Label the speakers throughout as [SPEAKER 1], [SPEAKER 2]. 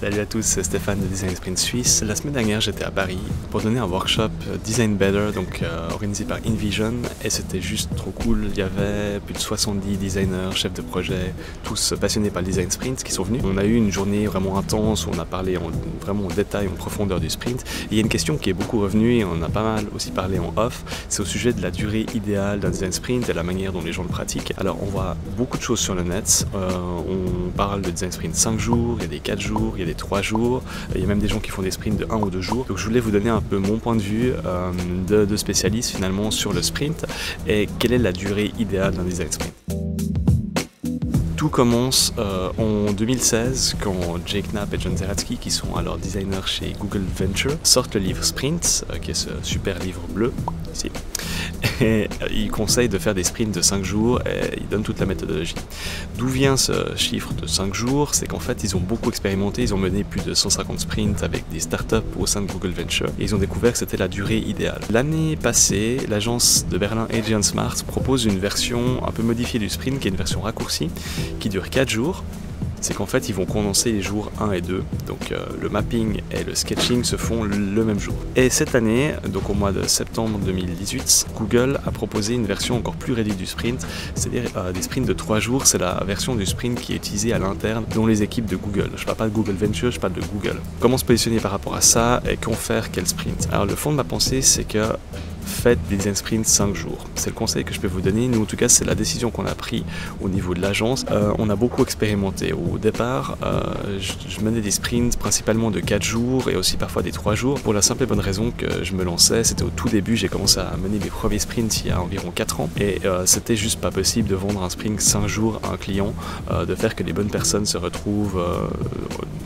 [SPEAKER 1] Salut à tous, c'est Stéphane de Design Sprint Suisse. La semaine dernière, j'étais à Paris pour donner un workshop Design Better, donc organisé par InVision, et c'était juste trop cool. Il y avait plus de 70 designers, chefs de projet, tous passionnés par le Design Sprint qui sont venus. On a eu une journée vraiment intense où on a parlé vraiment en détail, en profondeur du sprint. Et il y a une question qui est beaucoup revenue et on en a pas mal aussi parlé en off, c'est au sujet de la durée idéale d'un Design Sprint et la manière dont les gens le pratiquent. Alors on voit beaucoup de choses sur le net, on parle de Design Sprint 5 jours, il y a des 4 jours, il y a des 3 jours, il y a même des gens qui font des sprints de 1 ou 2 jours. Donc je voulais vous donner un peu mon point de vue de spécialiste finalement sur le sprint et quelle est la durée idéale d'un design sprint. Tout commence en 2016 quand Jake Knapp et John Zeratsky, qui sont alors designers chez Google Venture, sortent le livre Sprint, qui est ce super livre bleu ici. Et ils conseillent de faire des sprints de 5 jours et ils donnent toute la méthodologie. D'où vient ce chiffre de 5 jours? C'est qu'en fait ils ont beaucoup expérimenté, ils ont mené plus de 150 sprints avec des startups au sein de Google Venture et ils ont découvert que c'était la durée idéale. L'année passée, l'agence de Berlin Agent Smart propose une version un peu modifiée du sprint qui est une version raccourcie qui dure 4 jours. C'est qu'en fait ils vont condenser les jours 1 et 2, donc le mapping et le sketching se font le même jour. Et cette année, donc au mois de septembre 2018, Google a proposé une version encore plus réduite du sprint, c'est-à-dire des sprints de 3 jours, c'est la version du sprint qui est utilisée à l'interne dans les équipes de Google. Je ne parle pas de Google Venture, je parle de Google. Comment se positionner par rapport à ça et qu'en faire, quel sprint? Alors le fond de ma pensée c'est que faites des design sprints 5 jours. C'est le conseil que je peux vous donner. Nous, en tout cas, c'est la décision qu'on a prise au niveau de l'agence. On a beaucoup expérimenté. Au départ, je menais des sprints principalement de 4 jours et aussi parfois des 3 jours pour la simple et bonne raison que je me lançais. C'était au tout début, j'ai commencé à mener mes premiers sprints il y a environ 4 ans et c'était juste pas possible de vendre un sprint 5 jours à un client, de faire que les bonnes personnes se retrouvent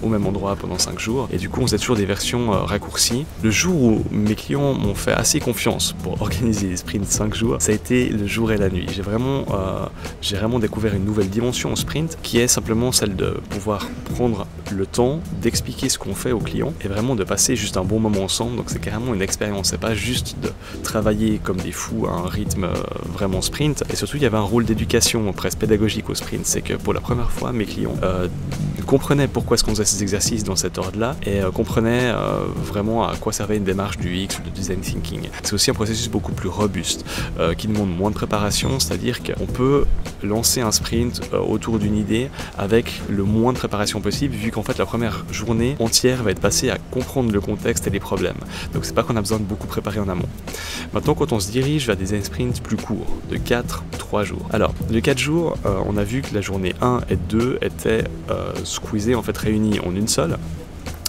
[SPEAKER 1] au même endroit pendant 5 jours. Et du coup, on faisait toujours des versions raccourcies. Le jour où mes clients m'ont fait assez confiance pour organiser des sprints 5 jours, ça a été le jour et la nuit. J'ai vraiment découvert une nouvelle dimension au sprint qui est simplement celle de pouvoir prendre le temps d'expliquer ce qu'on fait aux clients et vraiment de passer juste un bon moment ensemble. Donc c'est carrément une expérience, c'est pas juste de travailler comme des fous à un rythme vraiment sprint. Et surtout il y avait un rôle d'éducation presque pédagogique au sprint, c'est que pour la première fois mes clients comprenaient pourquoi est-ce qu'on faisait ces exercices dans cet ordre-là et comprenaient vraiment à quoi servait une démarche du UX ou du design thinking. C'est aussi un processus beaucoup plus robuste qui demande moins de préparation, c'est-à-dire qu'on peut lancer un sprint autour d'une idée avec le moins de préparation possible vu qu'en fait la première journée entière va être passée à comprendre le contexte et les problèmes. Donc c'est pas qu'on a besoin de beaucoup préparer en amont. Maintenant quand on se dirige vers des sprints plus courts, de 4-3 jours. Alors de 4 jours, on a vu que la journée 1 et 2 étaient squeezées, en fait réunies en une seule.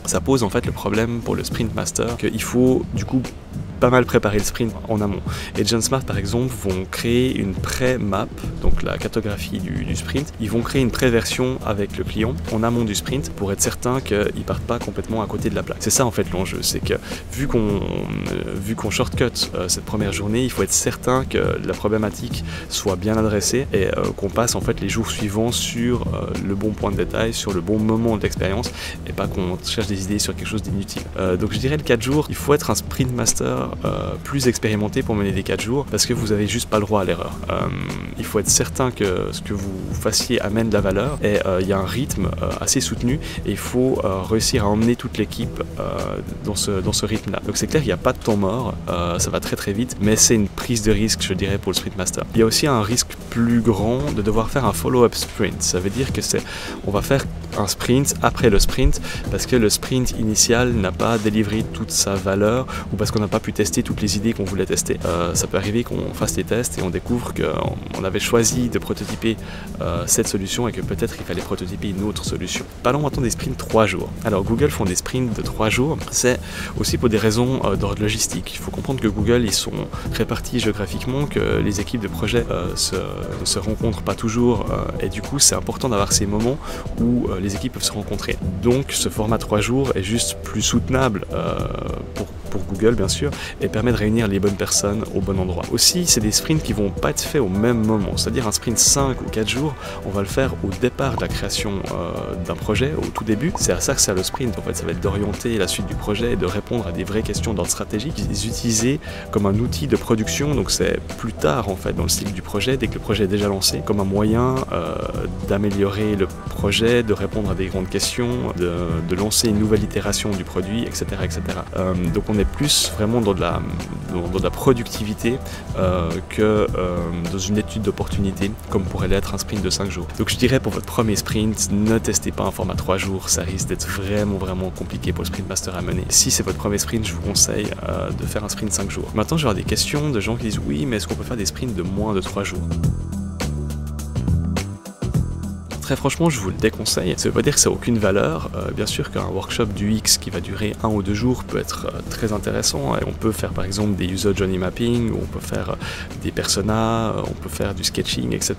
[SPEAKER 1] Ça pose en fait le problème pour le sprint master qu'il faut du coup pas mal préparer le sprint en amont. Et Agent Smart par exemple vont créer une pré-map, donc la cartographie du sprint. Ils vont créer une pré-version avec le client en amont du sprint pour être certain qu'ils ne partent pas complètement à côté de la plaque. C'est ça en fait l'enjeu, c'est que vu qu'on shortcut cette première journée, il faut être certain que la problématique soit bien adressée et qu'on passe en fait les jours suivants sur le bon point de détail, sur le bon moment d'expérience et pas qu'on cherche des idées sur quelque chose d'inutile. Donc je dirais le 4 jours, il faut être un sprint master plus expérimenté pour mener des 4 jours parce que vous avez juste pas le droit à l'erreur. Il faut être certain que ce que vous fassiez amène de la valeur et il y a un rythme assez soutenu et il faut réussir à emmener toute l'équipe dans ce rythme là. Donc c'est clair, il n'y a pas de temps mort, ça va très très vite, mais c'est une prise de risque je dirais pour le sprint master. Il y a aussi un risque plus grand de devoir faire un follow-up sprint. Ça veut dire que on va faire un sprint après le sprint parce que le sprint initial n'a pas délivré toute sa valeur ou parce qu'on n'a pas pu tester toutes les idées qu'on voulait tester. Ça peut arriver qu'on fasse des tests et on découvre qu'on avait choisi de prototyper cette solution et que peut-être il fallait prototyper une autre solution. Parlons maintenant des sprints 3 jours. Alors Google font des sprints de 3 jours, c'est aussi pour des raisons d'ordre logistique. Il faut comprendre que Google ils sont répartis géographiquement, que les équipes de projet ne se rencontrent pas toujours et du coup c'est important d'avoir ces moments où les équipes peuvent se rencontrer. Donc ce format 3 jours est juste plus soutenable pour pour Google bien sûr, et permet de réunir les bonnes personnes au bon endroit. Aussi, c'est des sprints qui vont pas être faits au même moment, c'est-à-dire un sprint 5 ou 4 jours, on va le faire au départ de la création d'un projet, au tout début. C'est à ça que sert le sprint, en fait, ça va être d'orienter la suite du projet et de répondre à des vraies questions d'ordre stratégique, les utiliser comme un outil de production, donc c'est plus tard en fait dans le cycle du projet, dès que le projet est déjà lancé, comme un moyen d'améliorer le projet, de répondre à des grandes questions, de lancer une nouvelle itération du produit, etc. etc. Donc on est plus vraiment dans de la productivité que dans une étude d'opportunité, comme pourrait l'être un sprint de 5 jours. Donc je dirais pour votre premier sprint, ne testez pas un format 3 jours, ça risque d'être vraiment compliqué pour le sprint master à mener. Si c'est votre premier sprint, je vous conseille de faire un sprint 5 jours. Maintenant, je vais avoir des questions de gens qui disent oui, mais est-ce qu'on peut faire des sprints de moins de 3 jours? Très franchement, je vous le déconseille. Ça ne veut pas dire que ça n'a aucune valeur. Bien sûr qu'un workshop du UX qui va durer 1 ou 2 jours peut être très intéressant. Et on peut faire par exemple des user journey mapping, on peut faire des personas, on peut faire du sketching, etc.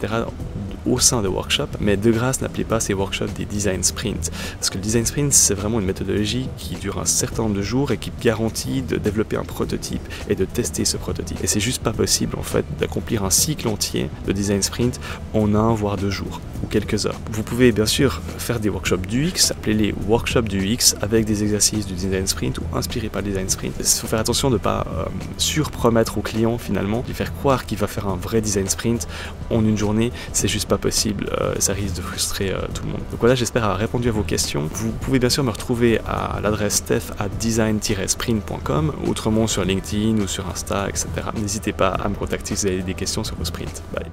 [SPEAKER 1] au sein de workshops, mais de grâce n'appelez pas ces workshops des design sprints, parce que le design sprint c'est vraiment une méthodologie qui dure un certain nombre de jours et qui garantit de développer un prototype et de tester ce prototype. Et c'est juste pas possible en fait d'accomplir un cycle entier de design sprint en 1 voire 2 jours ou quelques heures. Vous pouvez bien sûr faire des workshops du UX, appelez-les workshops du UX avec des exercices du design sprint ou inspirés par le design sprint. Il faut faire attention de ne pas surpromettre au client finalement, lui faire croire qu'il va faire un vrai design sprint en une journée, c'est juste pas possible, ça risque de frustrer tout le monde. Donc voilà, j'espère avoir répondu à vos questions. Vous pouvez bien sûr me retrouver à l'adresse steph@design-sprint.com, autrement sur LinkedIn ou sur Insta, etc. N'hésitez pas à me contacter si vous avez des questions sur vos sprints. Bye.